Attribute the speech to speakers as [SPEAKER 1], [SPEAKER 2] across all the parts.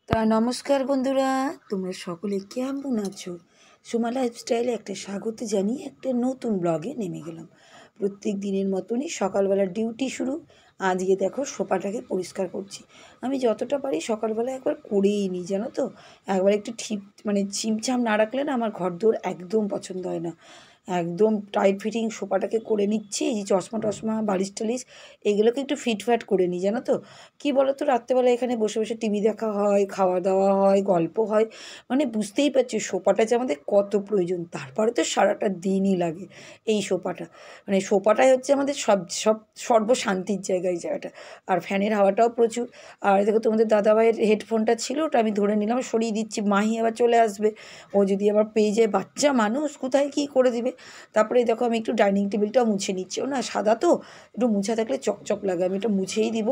[SPEAKER 1] তা নমস্কার বন্ধুরা, তোমরা সকলে কেমন আছো? সোমা লাইফস্টাইলে একটা স্বাগত জানিয়ে একটা নতুন ব্লগে নেমে গেলাম। প্রত্যেক দিনের মতনই সকালবেলা ডিউটি শুরু। আজকে দেখো সোফাটাকে পরিষ্কার করছি। আমি যতটা পারি সকালবেলা একবার করেই নিই, জানো তো। একবার একটু ঠিক ছিমছাম না রাখলে না আমার ঘরদোর একদম পছন্দ হয় না। একদম টাইট ফিটিং সোফাটাকে করে নিচ্ছি। এই যে চশমা টশমা বালিশ টালিশ এগুলোকে একটু ফিটফাট করে নিই, জানো তো। কী বলো তো, রাত্রেবেলা এখানে বসে বসে টিভি দেখা হয়, খাওয়া দাওয়া হয়, গল্প হয়, মানে বুঝতেই পারছি সোফাটা যে আমাদের কত প্রয়োজন। তারপরে তো সারাটা দিনই লাগে এই সোফাটা, মানে সোফাটাই হচ্ছে আমাদের সব সব সর্বশান্তির জায়গা এই জায়গাটা। আর ফ্যানের হাওয়াটাও প্রচুর। আর দেখো তোমাদের দাদাভাইয়ের হেডফোনটা ছিল, ওটা আমি ধরে নিলাম, সরিয়ে দিচ্ছি। মাহি আবার চলে আসবে, ও যদি আবার পেয়ে যায়, বাচ্চা মানুষ কোথায় কী করে দিবে। তারপরে দেখো আমি একটু ডাইনিং টেবিলটাও মুছে নিচ্ছি। ও না সাদা তো, একটু মুছা থাকলে চকচক লাগে, আমি এটা মুছেই দিব।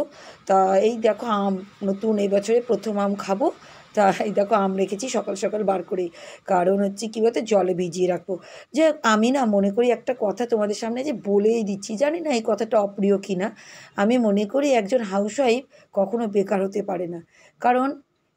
[SPEAKER 1] তা এই দেখো আম, নতুন এই বছরে প্রথম আম খাবো। তা এই দেখো আম রেখেছি সকাল সকাল বার করেই, কারণ হচ্ছে কী বলতে জলে ভিজিয়ে রাখবো। যে আমি না মনে করি একটা কথা তোমাদের সামনে যে বলেই দিচ্ছি, জানি না এই কথাটা অপ্রিয় কি না। আমি মনে করি একজন হাউসওয়াইফ কখনো বেকার হতে পারে না, কারণ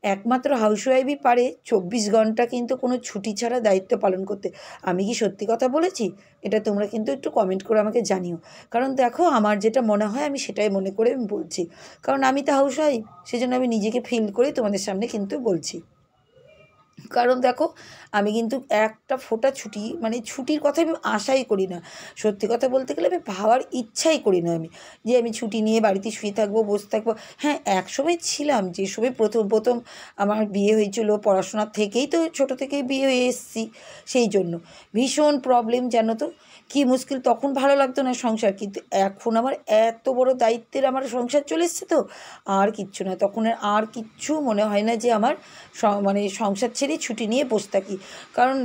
[SPEAKER 1] একমাত্র হাউসওয়াইফই পারে 24 ঘন্টা কিন্তু কোনো ছুটি ছাড়া দায়িত্ব পালন করতে। আমি কি সত্যি কথা বলেছি? এটা তোমরা কিন্তু একটু কমেন্ট করে আমাকে জানিও। কারণ দেখো আমার যেটা মনে হয় আমি সেটাই মনে করে আমি বলছি, কারণ আমি তো হাউসওয়াইফ, সেজন্য আমি নিজেকে ফিল করে তোমাদের সামনে কিন্তু বলছি। কারণ দেখো আমি কিন্তু একটা ফোঁটা ছুটি, মানে ছুটির কথা আমি আশাই করি না। সত্যি কথা বলতে গেলে আমি ভাবার ইচ্ছাই করি না আমি, যে আমি ছুটি নিয়ে বাড়িতে শুয়ে থাকবো, বসে থাকবো। হ্যাঁ, একসময় ছিলাম, যে সময় প্রথম প্রথম আমার বিয়ে হয়েছিল, পড়াশোনার থেকেই তো ছোটো থেকেই বিয়ে হয়ে এসেছি, সেই জন্য ভীষণ প্রবলেম, জানো তো কী মুশকিল। তখন ভালো লাগতো না সংসার, কিন্তু এখন আমার এত বড় দায়িত্বের আমার সংসার চলে এসছে তো আর কিচ্ছু না, তখন আর কিচ্ছু মনে হয় না যে আমার মানে সংসার ছেড়েই ছুটি নিয়ে বসে থাকি। কারণ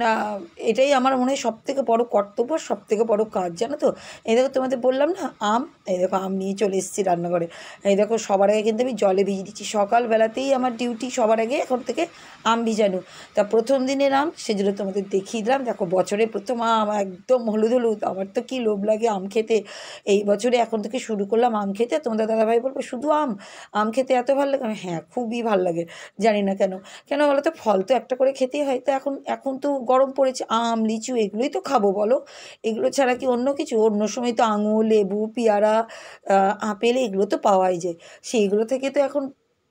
[SPEAKER 1] এটাই আমার মনে হয় সবথেকে বড় কর্তব্য, সবথেকে বড় কাজ, জানো তো। এই দেখো তোমাদের বললাম না আম, এই দেখো আম নিয়ে চলে এসেছি রান্নাঘরে। এই দেখো সবার আগে কিন্তু আমি জলে ভিজিয়ে দিচ্ছি, সকালবেলাতেই আমার ডিউটি সবার আগে এখন থেকে আম ভিজানো। তা প্রথম দিনের আম, সেজন্য তোমাদের দেখিয়ে দিলাম। দেখো বছরে প্রথম আম, একদম হলুদ হলুদ, আমার তো কী লোভ লাগে আম খেতে। এই বছরে এখন থেকে শুরু করলাম আম খেতে। তোমাদের দাদাভাই বলবো শুধু আম, আম খেতে এত ভালো লাগে। হ্যাঁ, খুবই ভালো লাগে, জানি না কেন। কেন বলো তো, ফল তো একটা করে খেতেই হয়। তো এখন এখন তো গরম পড়েছে, আম লিচু এগুলোই তো খাবো বলো। এগুলো ছাড়া কি অন্য কিছু? অন্য সময় তো আঙুর লেবু পেয়ারা আপেল এগুলো তো পাওয়াই যায়, সেইগুলো থেকে তো এখন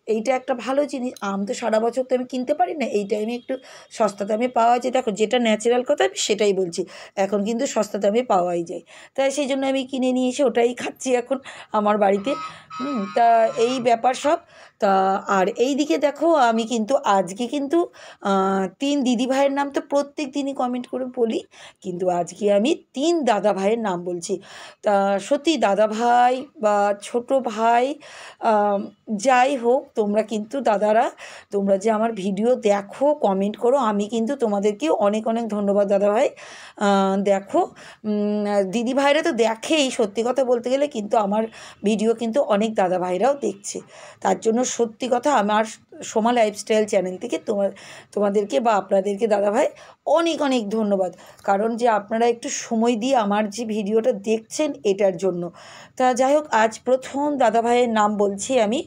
[SPEAKER 1] এইটা একটা ভালো জিনিস। আম তো সারা বছর তো আমি কিনতে পারি না, এই টাইমে একটু সস্তা দামে পাওয়া যায়। দেখো যেটা ন্যাচারাল কথা আমি সেটাই বলছি, এখন কিন্তু সস্তা দামে পাওয়াই যায়। তাই সেই জন্য আমি কিনে নিয়ে এসে ওটাই খাচ্ছি এখন আমার বাড়িতে। তা এই ব্যাপার সব। তা আর এই দিকে দেখো আমি কিন্তু আজকে কিন্তু 3 দিদিভাইয়ের নাম তো প্রত্যেক দিনই কমেন্ট করে বলি, কিন্তু আজকে আমি 3 দাদা ভাইয়ের নাম বলছি। তা সত্যি দাদা ভাই বা ছোট ভাই, আম, যাই হোক, তোমরা কিন্তু দাদারা, তোমরা যে আমার ভিডিও দেখো, কমেন্ট করো, আমি কিন্তু তোমাদেরকে অনেক অনেক ধন্যবাদ দাদা ভাই। দেখো দিদি ভাইরা তো দেখেই, সত্যি কথা বলতে গেলে কিন্তু আমার ভিডিও কিন্তু অনেক দাদা ভাইরাও দেখছে। তার জন্য সত্যি কথা আমার সোমা লাইফস্টাইল চ্যানেল থেকে তোমাদেরকে বা আপনাদেরকে দাদাভাই অনেক অনেক ধন্যবাদ। কারণ যে আপনারা একটু সময় দিয়ে আমার যে ভিডিওটা দেখছেন এটার জন্য। তা যাই হোক, আজ প্রথম দাদাভাইয়ের নাম বলছি আমি।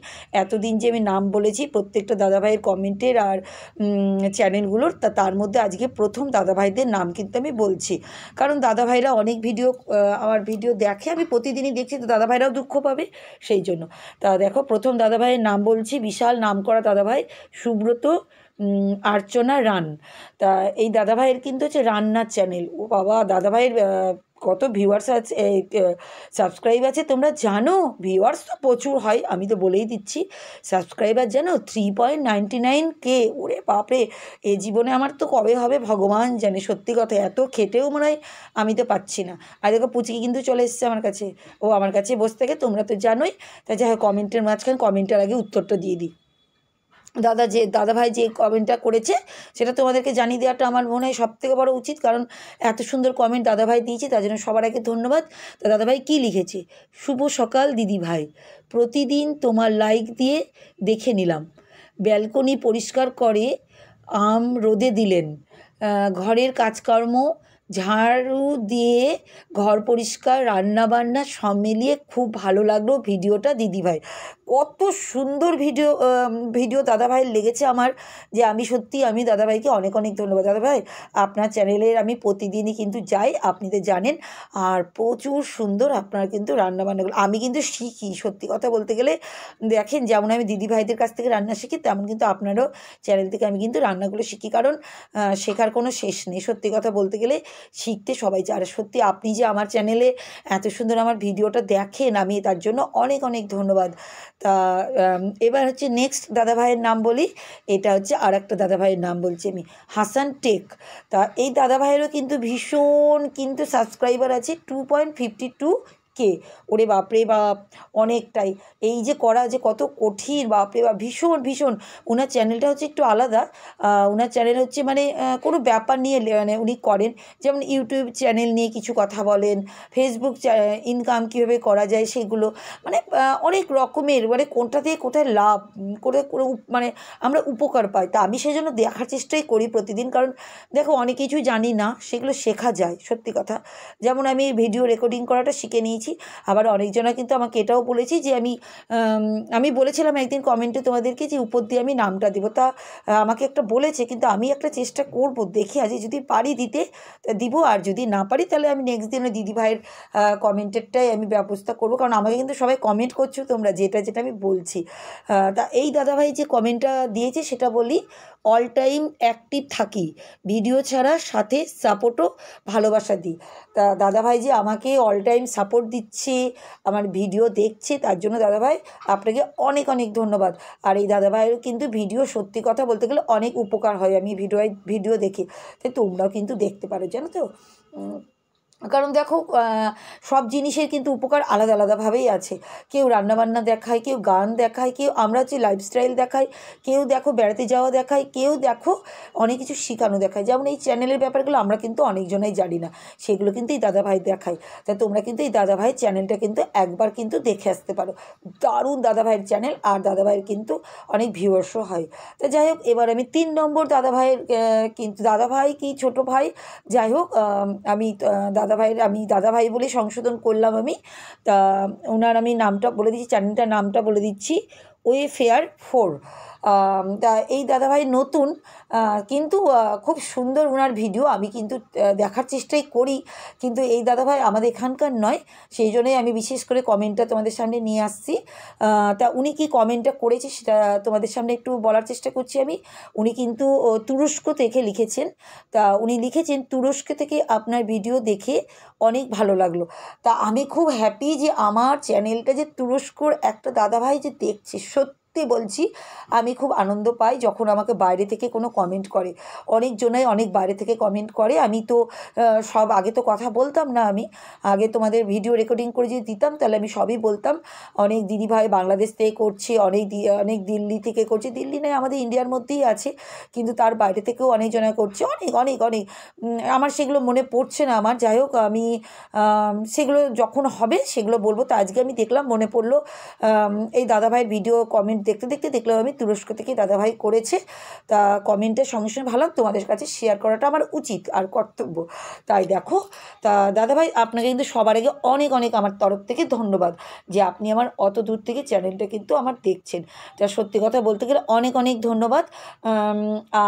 [SPEAKER 1] এতদিন যে আমি নাম বলেছি প্রত্যেকটা দাদাভাইয়ের কমেন্টের আর চ্যানেলগুলোর, তার মধ্যে আজকে প্রথম দাদাভাইদের নাম কিন্তু আমি বলছি। কারণ দাদাভাইরা অনেক ভিডিও, আমার ভিডিও দেখে, আমি প্রতিদিনই দেখছি, তো দাদাভাইরাও দুঃখ পাবে সেই জন্য। তা দেখো প্রথম দাদাভাইয়ের নাম বলছি, বিশাল নাম করা দাদাভাই সুব্রত আর্চনা রান। তা এই দাদাভাইয়ের কিন্তু হচ্ছে রান্নার চ্যানেল। ও বাবা, দাদাভাইয়ের কত ভিউয়ার্স আছে, সাবস্ক্রাইব আছে তোমরা জানো? ভিউয়ার্স তো প্রচুর হয়, আমি তো বলেই দিচ্ছি। সাবস্ক্রাইবার জানো 3.99K। ওরে বাপরে, এ জীবনে আমার তো কবে হবে ভগবান জানে। সত্যি কথা, এত খেটেও মনে হয় আমি তো পাচ্ছি না। আর দেখো পুচকি কিন্তু চলে এসেছে আমার কাছে, ও আমার কাছে বসে থাকে, তোমরা তো জানোই। তা যাই হোক, কমেন্টের মাঝখানে কমেন্টের আগে উত্তরটা দিয়ে দিই। দাদাভাই যে কমেন্টটা করেছে সেটা তোমাদেরকে জানিয়ে দেওয়াটা আমার মনে হয় সবথেকে বড় উচিত, কারণ এত সুন্দর কমেন্ট দাদাভাই দিয়েছে, তার জন্য সবার আগে ধন্যবাদ। তা দাদাভাই কী লিখেছে: শুভ সকাল দিদিভাই, প্রতিদিন তোমার লাইক দিয়ে দেখে নিলাম, ব্যালকনি পরিষ্কার করে আম রোদে দিলেন, ঘরের কাজকর্ম ঝাড়ু দিয়ে ঘর পরিষ্কার রান্নাবান্না সব মিলিয়ে খুব ভালো লাগলো ভিডিওটা দিদিভাই। কত সুন্দর ভিডিও দাদাভাইয়ের লেগেছে আমার, যে আমি দাদাভাইকে অনেক অনেক ধন্যবাদ। দাদাভাই, আপনার চ্যানেলের আমি প্রতিদিনই কিন্তু যাই, আপনি তো জানেন, আর প্রচুর সুন্দর আপনার কিন্তু রান্নাবান্নাগুলো। আমি কিন্তু শিখি, সত্যি কথা বলতে গেলে দেখেন, যেমন আমি দিদিভাইদের কাছ থেকে রান্না শিখি, তেমন কিন্তু আপনারও চ্যানেল থেকে আমি কিন্তু রান্নাগুলো শিখি, কারণ শেখার কোনো শেষ নেই। সত্যি কথা বলতে গেলে শিখতে সবাই চায়। আর সত্যি আপনি যে আমার চ্যানেলে এত সুন্দর আমার ভিডিওটা দেখেন, আমি তার জন্য অনেক অনেক ধন্যবাদ। তা এবার হচ্ছে নেক্সট দাদাভাইয়ের নাম বলি। এটা হচ্ছে আর একটা দাদাভাইয়ের নাম বলছি আমি, হাসান টেক। তা এই দাদাভাইয়েরও কিন্তু ভীষণ কিন্তু সাবস্ক্রাইবার আছে 2.52K। ওরে বাপরে বাপ, অনেকটাই। এই যে করা যে কত কঠিন, বাপরে বাপ, ভীষণ ভীষণ। ওনার চ্যানেলটা হচ্ছে একটু আলাদা। ওনার চ্যানেল হচ্ছে মানে কোনো ব্যাপার নিয়ে মানে উনি করেন, যেমন ইউটিউব চ্যানেল নিয়ে কিছু কথা বলেন, ফেসবুক ইনকাম কীভাবে করা যায় সেগুলো, মানে অনেক রকমের, মানে কোনটা থেকে কোথায় লাভ করে করে মানে আমরা উপকার পাই। তা আমি সেই জন্য দেখার চেষ্টাই করি প্রতিদিন, কারণ দেখো অনেক কিছুই জানি না, সেগুলো শেখা যায় সত্যি কথা। যেমন আমি ভিডিও রেকর্ডিং করাটা শিখে নিয়েছি। আবার অনেকজনা কিন্তু আমাকে এটাও বলেছি যে আমি বলেছিলাম একদিন কমেন্টে তোমাদেরকে যে উপর দিয়ে আমি নামটা দেবো। তা আমাকে একটা বলেছে, কিন্তু আমি একটা চেষ্টা করব, দেখি আজ যদি পারি দিতে দিব, আর যদি না পারি তাহলে আমি নেক্সট দিন ওই দিদিভাইয়ের কমেন্টেরটাই আমি ব্যবস্থা করব, কারণ আমাকে কিন্তু সবাই কমেন্ট করছো তোমরা, যেটা যেটা আমি বলছি। তা এই দাদাভাই যে কমেন্টটা দিয়েছে সেটা বলি, অল টাইম অ্যাক্টিভ থাকি, ভিডিও ছাড়া সাথে সাপোর্টও ভালোবাসা দিই। তা দাদাভাই যে আমাকে অল টাইম সাপোর্ট দিচ্ছে, আমার ভিডিও দেখছে, তার জন্য দাদাভাই আপনাকে অনেক অনেক ধন্যবাদ। আর এই দাদাভাইয়েরও কিন্তু ভিডিও সত্যি কথা বলতে গেলে অনেক উপকার হয়, আমি ভিডিও দেখি, তাই তোমরাও কিন্তু দেখতে পারো, জানো তো। কারণ দেখো সব জিনিসের কিন্তু উপকার আলাদা আলাদাভাবেই আছে। কেউ রান্নাবান্না দেখায়, কেউ গান দেখায়, কেউ আমরা হচ্ছে লাইফস্টাইল দেখাই, কেউ দেখো বেড়াতে যাওয়া দেখায়, কেউ দেখো অনেক কিছু শেখানো দেখায়। যেমন এই চ্যানেলের ব্যাপারগুলো আমরা কিন্তু অনেকজনাই জানি না, সেগুলো কিন্তু এই দাদাভাই দেখায়। তা তোমরা কিন্তু এই দাদাভাইয়ের চ্যানেলটা কিন্তু একবার কিন্তু দেখে আসতে পারো, দারুণ দাদাভাইয়ের চ্যানেল, আর দাদাভাইয়ের কিন্তু অনেক ভিউয়ার্সও হয়। তা যাই হোক, এবার আমি 3 নম্বর দাদাভাইয়ের, কিন্তু দাদাভাই কি ছোটো ভাই, যাই হোক, আমি দাদাভাই বলে সংশোধন করলাম আমি। তা ওনার আমি নামটা বলে দিচ্ছি, চ্যানেলটার নামটা বলে দিচ্ছি, ওয়েফেয়ার 4। তা এই দাদাভাই নতুন, কিন্তু খুব সুন্দর ওনার ভিডিও, আমি কিন্তু দেখার চেষ্টাই করি, কিন্তু এই দাদাভাই আমাদের এখানকার নয়, সেই জন্যই আমি বিশেষ করে কমেন্টটা তোমাদের সামনে নিয়ে আসছি। তা উনি কি কমেন্টটা করেছে সেটা তোমাদের সামনে একটু বলার চেষ্টা করছি আমি। উনি কিন্তু তুরস্ক থেকে লিখেছেন। তা উনি লিখেছেন, তুরস্ক থেকে আপনার ভিডিও দেখে অনেক ভালো লাগলো। তা আমি খুব হ্যাপি যে আমার চ্যানেলটা যে তুরস্কর একটা দাদাভাই যে দেখছে, সত্যি বলছি আমি খুব আনন্দ পাই যখন আমাকে বাইরে থেকে কোনো কমেন্ট করে। অনেকজনাই অনেক বাইরে থেকে কমেন্ট করে। আমি তো সব আগে তো কথা বলতাম না, আমি আগে তোমাদের ভিডিও রেকর্ডিং করে যদি দিতাম তাহলে আমি সবই বলতাম। অনেক দিদিভাই বাংলাদেশ থেকে করছে, অনেক দিল্লি থেকে করছে, দিল্লি নয় আমাদের ইন্ডিয়ার মধ্যেই আছে, কিন্তু তার বাইরে থেকেও অনেকজনা করছে, অনেক অনেক অনেক। আমার সেগুলো মনে পড়ছে না আমার, যাই হোক আমি সেগুলো যখন হবে সেগুলো বলবো। তা আজকে আমি দেখলাম, মনে পড়লো এই দাদাভাইয়ের ভিডিও কমেন্ট দেখতে দেখতে দেখলাম আমি তুরস্ক থেকে দাদাভাই করেছে। তা কমেন্টের সঙ্গে সঙ্গে ভাবলাম তোমাদের কাছে শেয়ার করাটা আমার উচিত আর কর্তব্য। তাই দেখো, তা দাদাভাই আপনাকে কিন্তু সবার আগে অনেক অনেক আমার তরফ থেকে ধন্যবাদ, যে আপনি আমার অত দূর থেকে চ্যানেলটা কিন্তু আমার দেখছেন। তা সত্যি কথা বলতে গেলে অনেক অনেক ধন্যবাদ।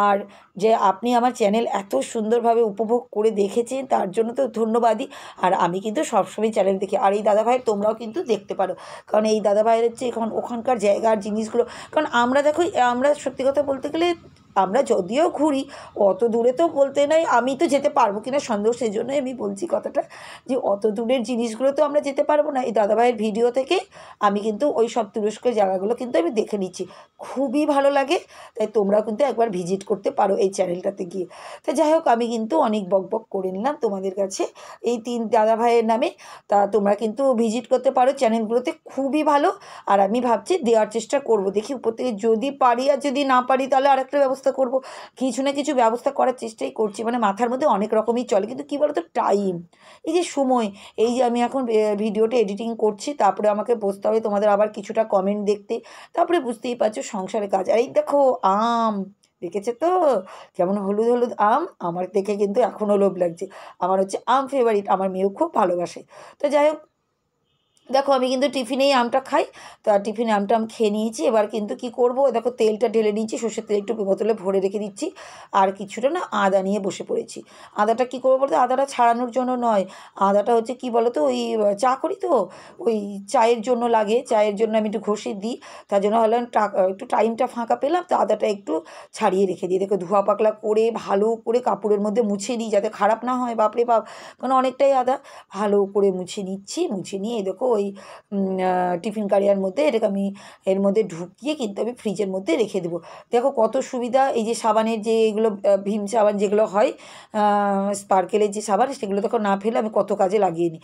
[SPEAKER 1] আর যে আপনি আমার চ্যানেল এত সুন্দরভাবে উপভোগ করে দেখেছেন তার জন্য তো ধন্যবাদই। আর আমি কিন্তু সবসময় চ্যানেল দেখি, আর এই দাদাভাইয়ের তোমরাও কিন্তু দেখতে পারো, কারণ এই দাদাভাইয়ের হচ্ছে ওখানকার জায়গার জিনিসগুলো, কারণ আমরা দেখো, আমরা সত্যি কথা বলতে গেলে আমরা যদিও ঘুরি, অত দূরে তো বলতে নাই, আমি তো যেতে পারবো কিনা সন্দেহ, সেই জন্যই আমি বলছি কথাটা, যে অত দূরের জিনিসগুলো তো আমরা যেতে পারবো না। এই দাদাভাইয়ের ভিডিও থেকে আমি কিন্তু ওই সব তুরস্কের জায়গাগুলো কিন্তু আমি দেখে নিচ্ছি, খুবই ভালো লাগে। তাই তোমরাও কিন্তু একবার ভিজিট করতে পারো এই চ্যানেলটাতে গিয়ে। তা যাই হোক, আমি কিন্তু অনেক বকবক করে নিলাম তোমাদের কাছে এই 3 দাদাভাইয়ের নামে। তা তোমরা কিন্তু ভিজিট করতে পারো চ্যানেলগুলোতে, খুবই ভালো। আর আমি ভাবছি দেওয়ার চেষ্টা করব, দেখি উপর থেকে যদি পারি, আর যদি না পারি তাহলে আরেকটা ব্যবস্থা করব। কিছু না কিছু ব্যবস্থা করার চেষ্টাই করছি, মানে মাথার মধ্যে অনেক রকমই চলে, কিন্তু কী বলো তো, টাইম, এই যে সময়, এই যে আমি এখন ভিডিওটা এডিটিং করছি, তারপরে আমাকে বসতে হবে তোমাদের আবার কিছুটা কমেন্ট দেখতে, তারপরে বুঝতেই পারছো সংসারের কাজ। আর এই দেখো আম, দেখেছে তো কেমন হলুদ হলুদ আম, আমার দেখে কিন্তু এখনও লোভ লাগছে। আমার হচ্ছে আম ফেভারিট, আমার মেয়েও খুব ভালোবাসে। তো যাই হোক, দেখো আমি কিন্তু টিফিনেই আমটা খাই। তা টিফিনে আমটা আমি খেয়ে নিয়েছি। এবার কিন্তু কি করব, দেখো তেলটা ঢেলে নিয়েছি, সর্ষের তেল একটু বোতলে ভরে রেখে দিচ্ছি। আর কিছুটা না আদা নিয়ে বসে পড়েছি। আদাটা কী করবো বলতে, আদাটা ছাড়ানোর জন্য নয়, আদাটা হচ্ছে কী বলো তো, ওই চা করি তো, ওই চায়ের জন্য লাগে, চায়ের জন্য আমি একটু ঘষে দিই। তার জন্য হলো একটু টাইমটা ফাঁকা পেলাম, তো আদাটা একটু ছাড়িয়ে রেখে দিই। দেখো ধোয়া পাকলা করে ভালো করে কাপড়ের মধ্যে মুছে নিই যাতে খারাপ না হয়, বাপরে বাপ, কারণ অনেকটাই আদা। ভালো করে মুছে নিচ্ছি, মুছে নিয়ে এই দেখো ওই টিফিন কারিয়ার মধ্যে এটাকে আমি এর মধ্যে ঢুকিয়ে কিন্তু আমি ফ্রিজের মধ্যে রেখে দেবো। দেখো কত সুবিধা, এই যে সাবানের যে এগুলো ভীম সাবান যেগুলো হয়, স্পার্কেলের যে সাবান, সেগুলো দেখো না ফেলে আমি কত কাজে লাগিয়ে নিই।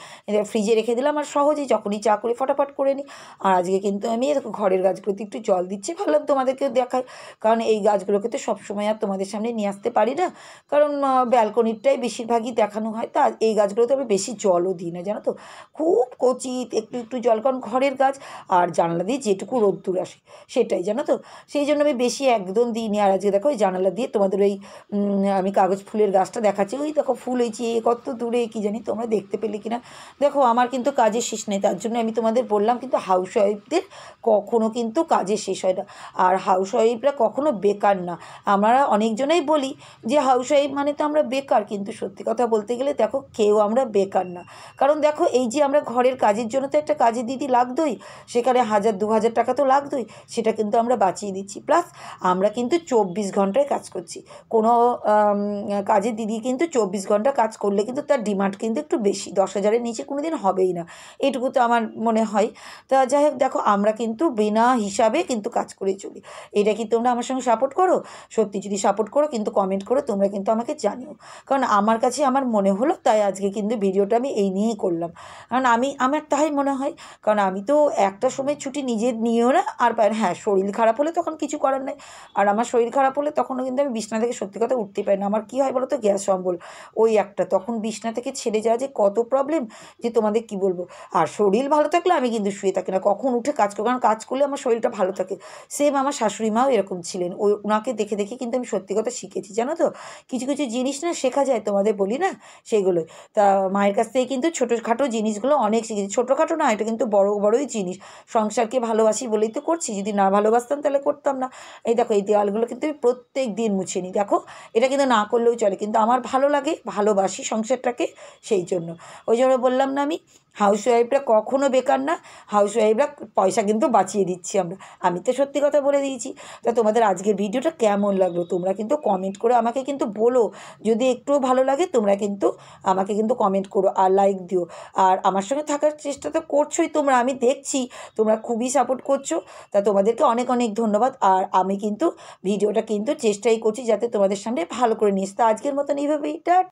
[SPEAKER 1] ফ্রিজে রেখে দিলাম আর সহজেই যখনই চা করে ফটাফট করে নিই। আর আজকে কিন্তু আমি দেখো ঘরের গাছগুলোতে একটু জল দিচ্ছি, ভাবলাম তোমাদেরকেও দেখাই, কারণ এই গাছগুলোকে তো সবসময় আর তোমাদের সামনে নিয়ে আসতে পারি না, কারণ ব্যালকনিরটাই বেশিরভাগই দেখানো হয়। তা এই গাছগুলোতে আমি বেশি জলও দিই না, জানো তো, খুব কচি একটু একটু জল, কারণ ঘরের গাছ আর জানালা দিয়ে যেটুকু রোদ্দুর আসে সেটাই, জানো তো, সেই জন্য আমি বেশি একদম দিইনি। আর আজকে দেখো ওই জানালা দিয়ে তোমাদের ওই আমি কাগজ ফুলের গাছটা দেখাচ্ছি, ওই দেখো ফুল হয়েছে কত দূরে, কি জানি তোমরা দেখতে পেলে কিনা। দেখো আমার কিন্তু কাজের শেষ নেই, তার জন্য আমি তোমাদের বললাম, কিন্তু হাউস ওয়াইফদের কখনো কিন্তু কাজের শেষ হয় না। আর হাউস ওয়াইফরা কখনো বেকার না। আমরা অনেকজনেই বলি যে হাউস ওয়াইফ মানে তো আমরা বেকার, কিন্তু সত্যি কথা বলতে গেলে দেখো কেউ আমরা বেকার না। কারণ দেখো এই যে আমরা ঘরের কাজের জন্য তো একটা কাজের দিদি লাগতোই, সেখানে 1000-2000 টাকা তো লাগতোই, সেটা কিন্তু আমরা বাঁচিয়ে দিচ্ছি। প্লাস আমরা কিন্তু 24 ঘন্টায় কাজ করছি। কোনো কাজের দিদি কিন্তু 24 ঘন্টা কাজ করলে কিন্তু তার ডিমান্ড কিন্তু একটু বেশি, 10,000-এর নিচে কোনো দিন হবেই না, এইটুকু তো আমার মনে হয়। তা যাই হোক, দেখো আমরা কিন্তু বিনা হিসাবে কিন্তু কাজ করে চলি। এটা কি তোমরা আমার সঙ্গে সাপোর্ট করো? সত্যি যদি সাপোর্ট করো কিন্তু কমেন্ট করো, তোমরা কিন্তু আমাকে জানিও, কারণ আমার কাছে আমার মনে হলো, তাই আজকে কিন্তু ভিডিওটা আমি এই নিয়েই করলাম। কারণ আমার তাই মনে হয়, কারণ আমি তো একটা সময় ছুটি নিজের নিয়েও না, আর হ্যাঁ শরীর খারাপ হলে তখন কিছু করার নেই। আর আমার শরীর খারাপ হলে তখনও কিন্তু আমি বিছনা থেকে সত্যি কথা উঠতে পারি না। আমার কী হয় বলো তো, গ্যাস অম্বল, ওই একটা, তখন বিছনা থেকে ছেড়ে যাওয়া যে কত প্রবলেম, যে তোমাদের কি বলবো। আর শরীর ভালো থাকলে আমি কিন্তু শুয়ে থাকি না, কখন উঠে কাজ করি, কারণ কাজ করলে আমার শরীরটা ভালো থাকে। সেম আমার শাশুড়ি মাও এরকম ছিলেন, ওনাকে দেখে দেখে কিন্তু আমি সত্যি কথা শিখেছি, জানো তো, কিছু কিছু জিনিস না শেখা যায়, তোমাদের বলি না, সেগুলোই। তা মায়ের কাছ থেকে কিন্তু ছোটোখাটো জিনিসগুলো অনেক শিখেছি, ছোটোখাটো না, এটা কিন্তু বড় বড়ই জিনিস। সংসারকে ভালোবাসি বলেই তো করছি, যদি না ভালোবাসতাম তাহলে করতাম না। এই দেখো এই দেওয়ালগুলো কিন্তু আমি প্রত্যেক দিন মুছে নিই, দেখো এটা কিন্তু না করলেও চলে, কিন্তু আমার ভালো লাগে, ভালোবাসি সংসারটাকে, সেই জন্য। ওই জন্য বললাম না আমি, হাউস ওয়াইফরা কখনো বেকার না, হাউস ওয়াইফরা পয়সা কিন্তু বাঁচিয়ে দিচ্ছি আমরা, আমি তো সত্যি কথা বলে দিয়েছি। তা তোমাদের আজকের ভিডিওটা কেমন লাগলো তোমরা কিন্তু কমেন্ট করে আমাকে কিন্তু বলো, যদি একটুও ভালো লাগে তোমরা কিন্তু আমাকে কিন্তু কমেন্ট করো আর লাইক দিও। আর আমার সঙ্গে থাকার চেষ্টা তো করছোই তোমরা, আমি দেখছি তোমরা খুবই সাপোর্ট করছো, তা তোমাদেরকে অনেক অনেক ধন্যবাদ। আর আমি কিন্তু ভিডিওটা কিন্তু চেষ্টাই করছি যাতে তোমাদের সামনে ভালো করে নিস। তা আজকের মতন এইভাবেই